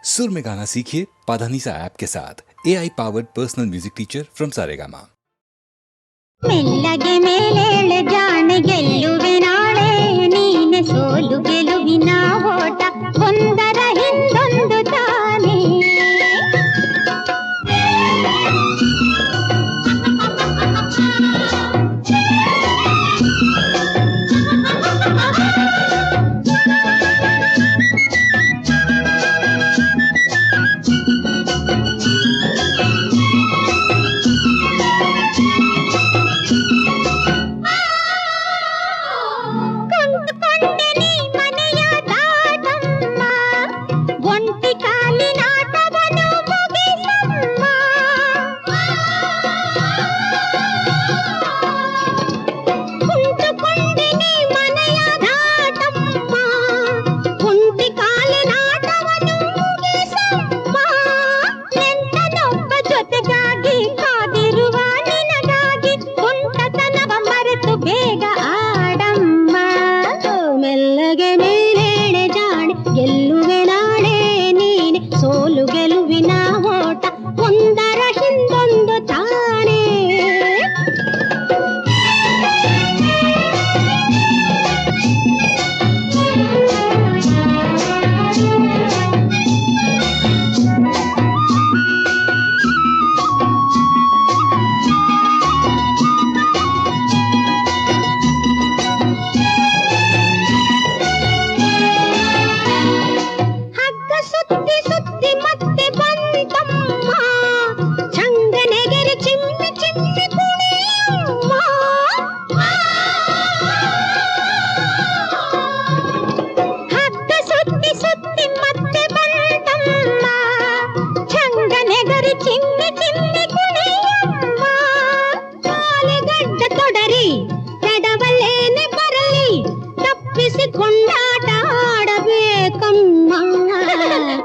सुर में गाना सीखिए पाधानीसा ऐप के साथ। AI powered personal music teacher from Saregama. ಮೆಲ್ಲಗೆ ಮೇಲೇಳೆ ಜಾಣೆ ಗೆಲ್ಲುವೆ ನಾಳೆ ನೀನೆ ಸೋಲು ಗೆಲುವಿನ ಓಟ ಒಂದರ ಹಿಂದೊಂದು ತಾನೇ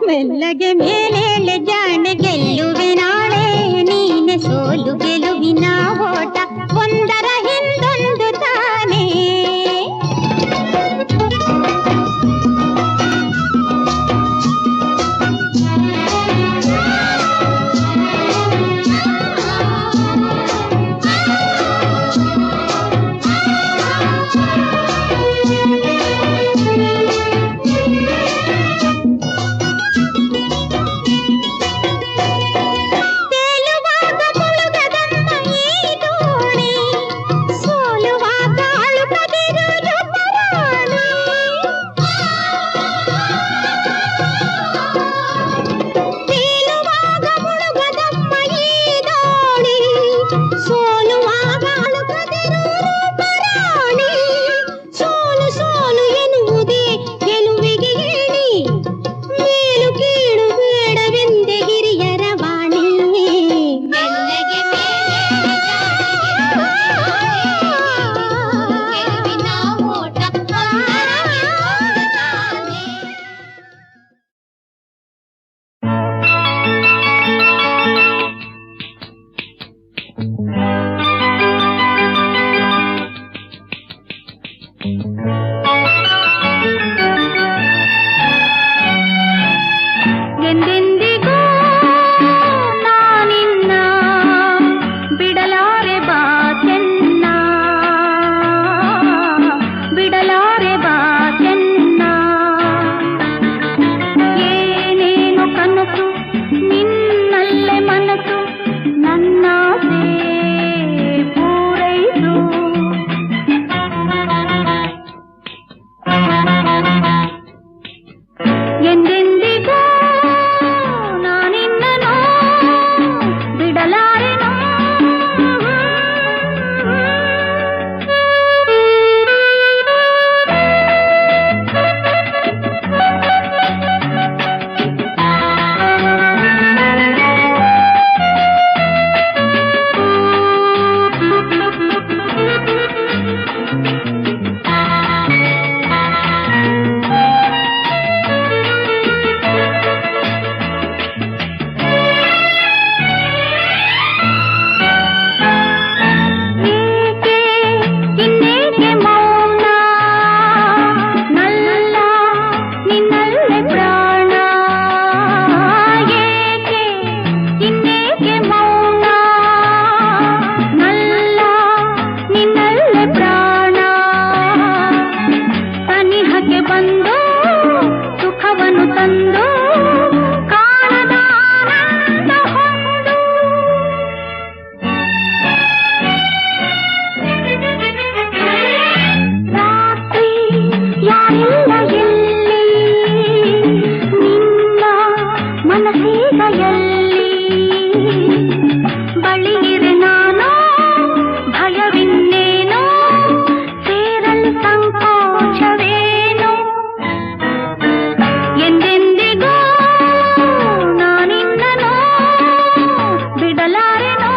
ಮೆಲ್ಲಗೆ ಮೇಲೇಳೆ ಜಾಣೆ ಗೆಲ್ಲುವೆ ನಾಳೆ ನೀನೆ ಸೋಲು ಗೆಲುವಿನ ಓಟ ಒಂದರ ಹಿಂದೊಂದು ತಾನೇ ಮನಸೀಗೆಯಲ್ಲಿ ಬಳಿಯಿರೆ ನಾನು ಭಯವಿನ್ನೇನೋ ಸೇರಲು ಸಂಕೋಚವೇನೋ ಎಂದೆಂದಿಗೂ ನಾನಿನ್ನನೋ ಬಿಡಲಾರೆನೋ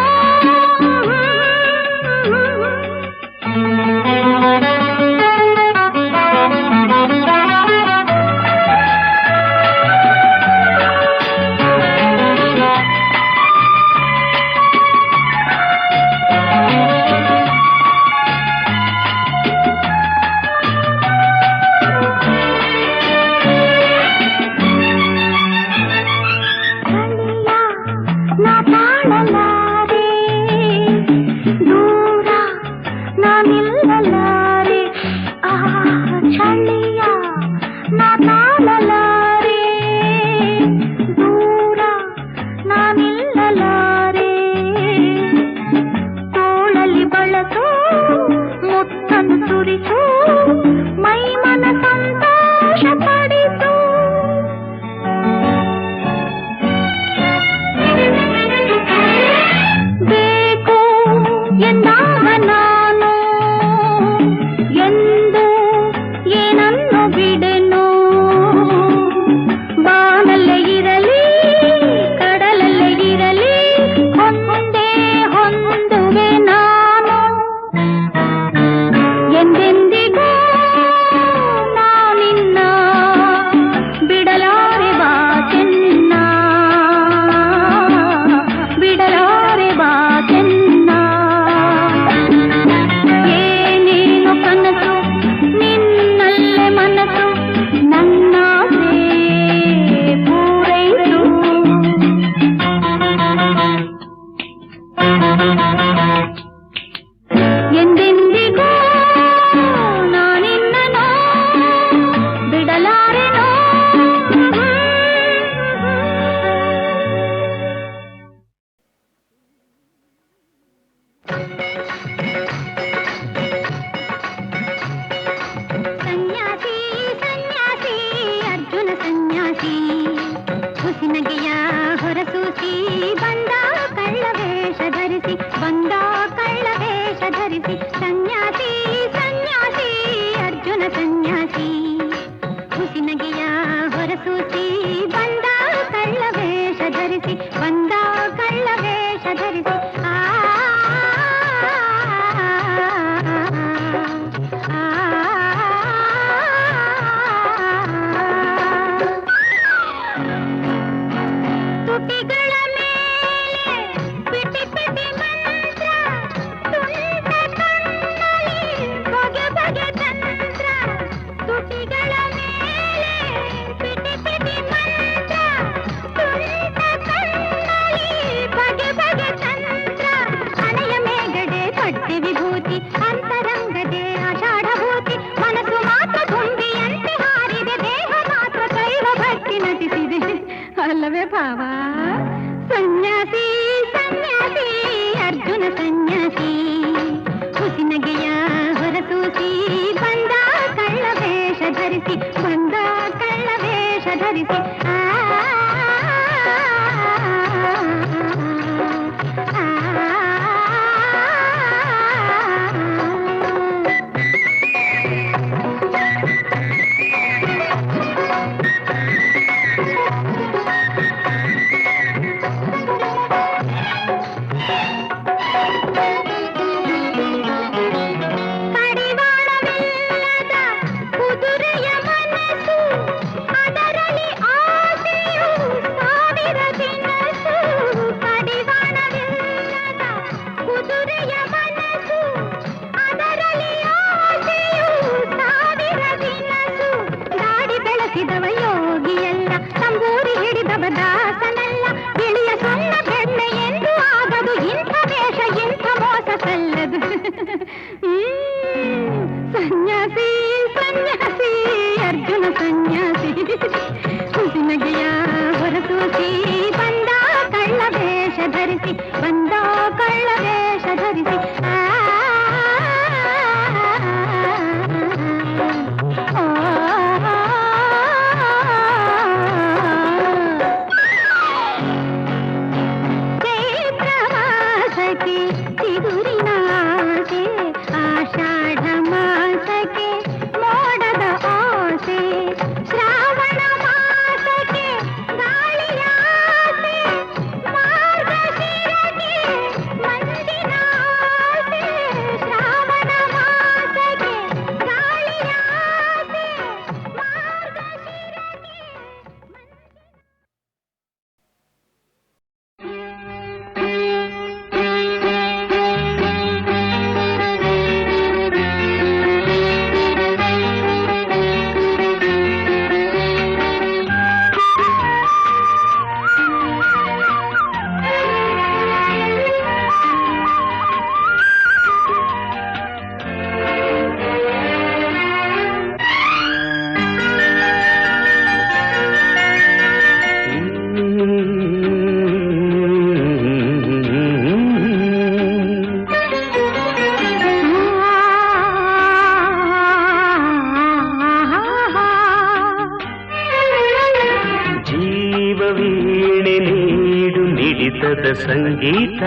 ವೀಣೆ ನೀಡು ಮಿಡಿತದ ಸಂಗೀತ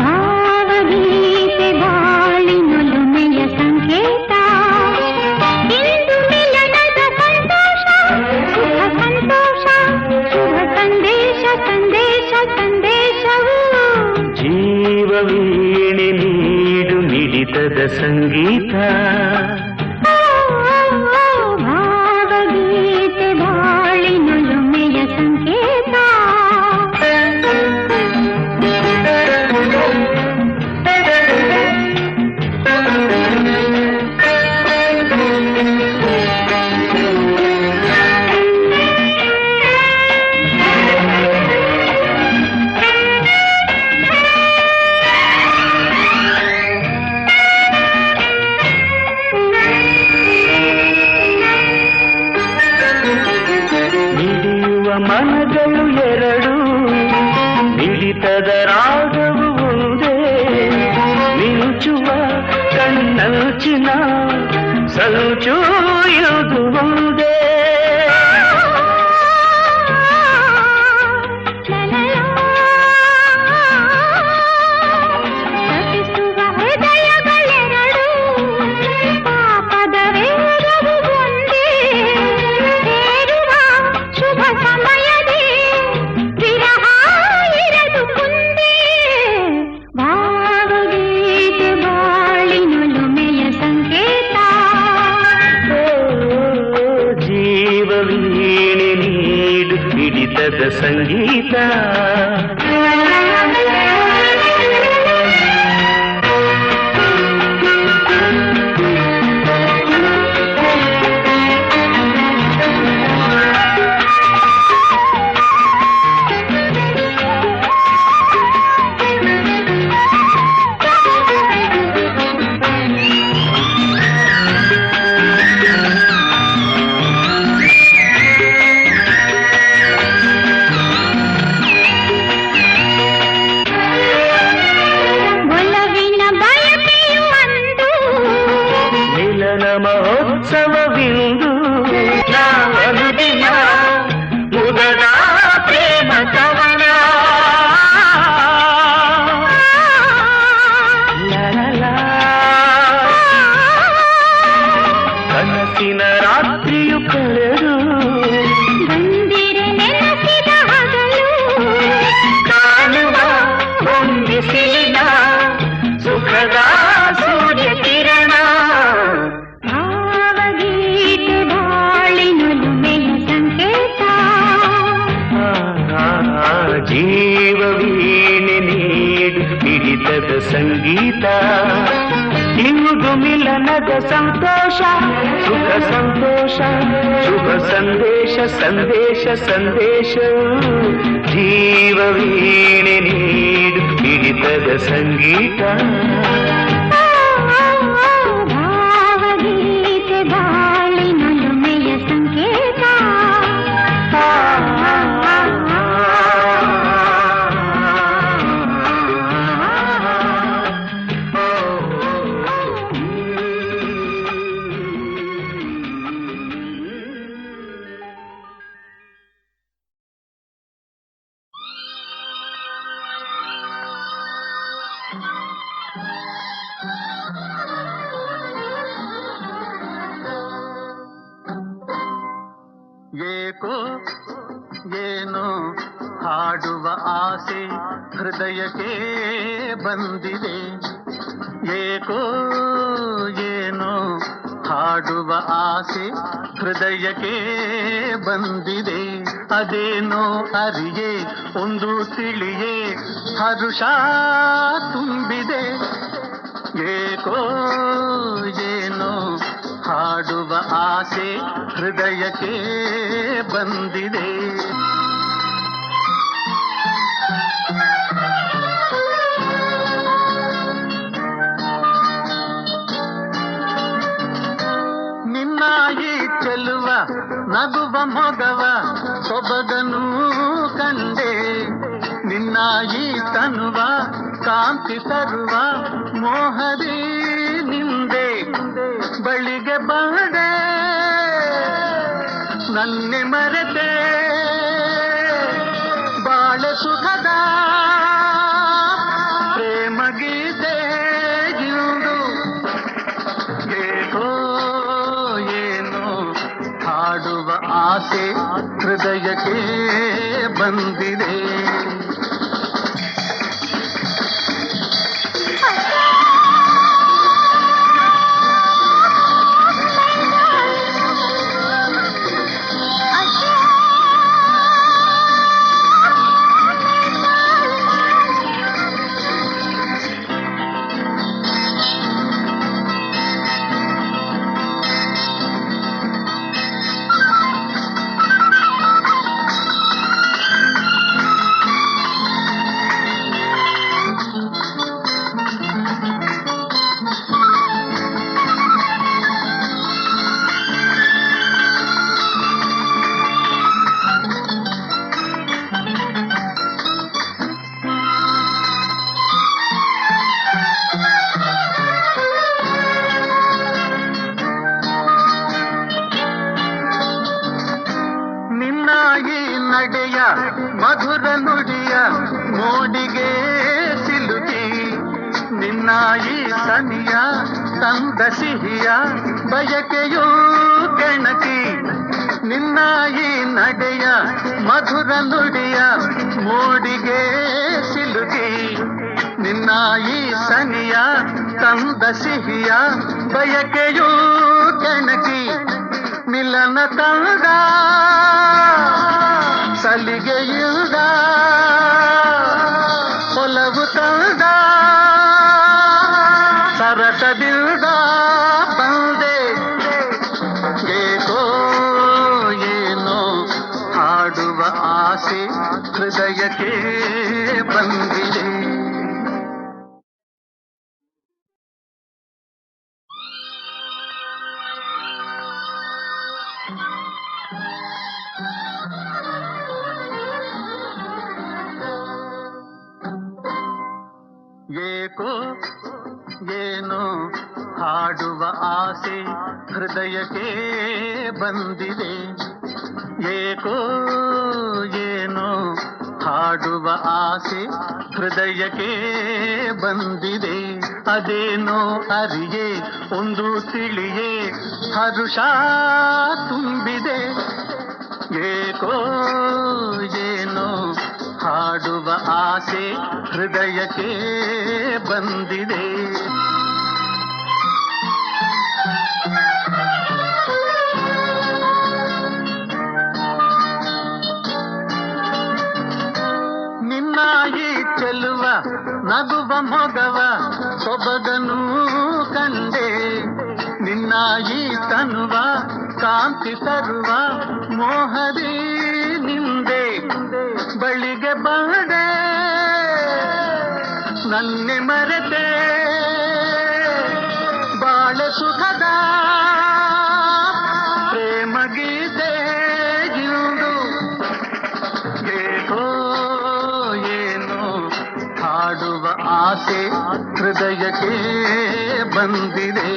ಭಾವಗೀತೆ ಬಾಳಿನೊಲುಮೆಯ ಸಂಕೇತ ಇಂದು ಮಿಲನದ ಸಂತೋಷ ಸುಖ ಸಂತೋಷ ಶುಭ ಸಂದೇಶ ಸಂದೇಶ ಸಂದೇಶವು ಜೀವ ವೀಣೆ ನೀಡು ಮಿಡಿತದ ಸಂಗೀತ ಭಾವಗೀತೆ ಬಾಳಿನೊಲುಮೆಯ ಸಂಕೇತ ಮನಗಳು ಎರಡು ಮಿಡಿತದ ರಾಗವು ಒಂದೇ ಮಿಂಚುವ ಕಣ್ಣಂಚಿನ ಸಂಚು ಇದು ಒಂದೇ ಸಂಗೀತ ಮಹೋತ್ಸವವಿಂದು ನಾವನುದಿನ ಮುದದ ಪ್ರೇಮ ಕವನ ಕನಸಿನ ರಾತ್ರಿಯು ಕಳೆದು ಬಂದಿರೆ ನೆನಪಿದ ಹಗಲು ಕಾಣುವ ಹೊಂದಿಸಿದ ಸುಖದ ಸೂರ್ಯ ಕಿರಣ ಜೀವ ವೀಣೆ ನೀಡು ಮಿಡಿತದ ಸಂಗೀತ ಇಂದು ಮಿಲನದ ಸಂತೋಷ ಸುಖ ಸಂತೋಷ ಶುಭ ಸಂದೇಶ ಸಂದೇಶ ಸಂದೇಶ ಜೀವ ವೀಣೆ ನೀಡು ಮಿಡಿತದ ಸಂಗೀತ ಭಾವಗೀತೆ ಬಾಳಿನೊಲುಮೆಯ ಸಂಕೇತ ಏಕೋ ಏನೋ ಹಾಡುವ ಆಸೆ ಹೃದಯಕ್ಕೆ ಬಂದಿದೆ ಏಕೋ ಏನೋ ಹಾಡುವ ಆಸೆ ಹೃದಯಕ್ಕೆ ಬಂದಿದೆ ಅದೇನೋ ಅರಿಯೇ ಒಂದು ತಿಳಿಯೇ ಹರುಷ ತುಂಬಿದೆ ಏಕೋ ಏನೋ ಹಾಡುವ ಆಸೆ ಹೃದಯಕ್ಕೆ ಬಂದಿದೆ ನಿನ್ನ ಈ ಚೆಲುವ ನಗುವ ಮೊಗವ ಸೊಬಗನು ಕಂಡೆ ನಿನ್ನ ಈ ತನುವ ಕಾಂತಿ ತರುವ ಮೋಹದಿ ನಿಂದೆ ಬಳಿಗೆ ಬಂದೆ ನನ್ನ ನನ್ನೆ ಮರೆತೆ ಬಾಳೆ ಸುಖದ ಪ್ರೇಮ ಗೀತೆ ಇಂದು ಏಕೋ ಏನೋ ಹಾಡುವ ಆಸೆ ಹೃದಯಕ್ಕೆ ಬಂದಿದೆ. ನಡೆಯ ಮಧುರ ನುಡಿಯ ಮೋಡಿಗೆ ಸಿಲುಕಿ ನಿನ್ನಾಯಿ ಸನಿಯ ತಂದ ಸಿಹಿಯ ಬಯಕೆಯೂ ಕೆಣಕಿ ನಿನ್ನಾಯಿ ನಡೆಯ ಮಧುರ ನುಡಿಯ ಮೋಡಿಗೆ ಸಿಲುಕಿ ನಿನ್ನಾಯಿ ಸನಿಯ ತಂದ ಸಿಹಿಯ ಬಯಕೆಯೂ ಕೆಣಕಿ ಮಿಲನ ತಂದ ಸಲಿಗೆಯುದ ಒಲವು ತಂದ ಸರಸದಿಂದ ಬಂದೆ ಏಕೋ ಏನೋ ಹಾಡುವ ಆಸೆ ಹೃದಯಕ್ಕೆ ಬಂದಿದೆ. ಏಕೋ ಏನೋ ಹಾಡುವ ಆಸೆ ಹೃದಯಕ್ಕೆ ಬಂದಿದೆ. ಏಕೋ ಏನೋ ಹಾಡುವ ಆಸೆ ಹೃದಯಕ್ಕೆ ಬಂದಿದೆ. ಅದೇನೋ ಅರಿಯೇ ಒಂದು ತಿಳಿಯೇ ಹರುಷ ತುಂಬಿದೆ. ಏಕೋ ಏನೋ ಹಾಡುವ ಆಸೆ ಹೃದಯಕ್ಕೆ ಬಂದಿದೆ. ನಿನ್ನಾಯಿ ಚೆಲುವ ನಗುವ ಮೊಗವ ಸೊಬಗನೂ ಕಂಡೆ. ನಿನ್ನಾಯಿ ತನುವ ಕಾಂತಿ ತರುವ ಮೋಹದಿ ನಿಂದೆ ಬಳಿಗೆ ಬಂದೆ ನನ್ನೆ ಮರೆತೆ ಬಾಳೆ ಸುಖದ ಪ್ರೇಮ ಗೀತೆ ಇಂದು ಏಕೋ ಏನೋ ಹಾಡುವ ಆಸೆ ಹೃದಯಕ್ಕೆ ಬಂದಿದೆ.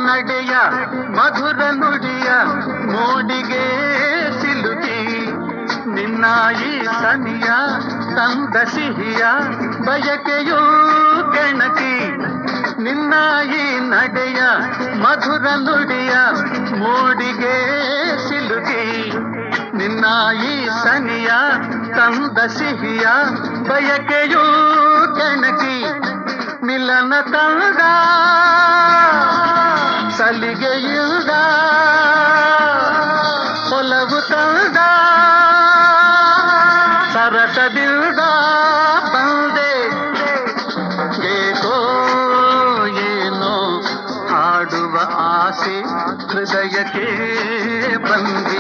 ನಡೆಯ ಮಧುರ ನುಡಿಯ ಮೋಡಿಗೆ ಸಿಲುಕಿ ನಿನ್ನಾಯಿ ಸನಿಯ ತಂದ ಸಿಹಿಯ ಬಯಕೆಯೂ ಕೆಣಕಿ ನಿನ್ನಾಯಿ ನಡೆಯ ಮಧುರ ನುಡಿಯ ಮೋಡಿಗೆ ಸಿಲುಕಿ ನಿನ್ನ ಈ ಸನಿಯ ತಂದ ಸಿಹಿಯ ಬಯಕೆಯೂ ಕೆಣಕಿ ಮಿಲನ ತಂದ ಸಲಿಗೆಯಿಲ್ದ ಒಲವು ತಂದ ಸರಸದಿಲ್ದ ಬಂದೆ ಏಕೋ ಏನೋ ಹಾಡುವ ಆಸೆ ಹೃದಯಕ್ಕೆ ಬಂದಿ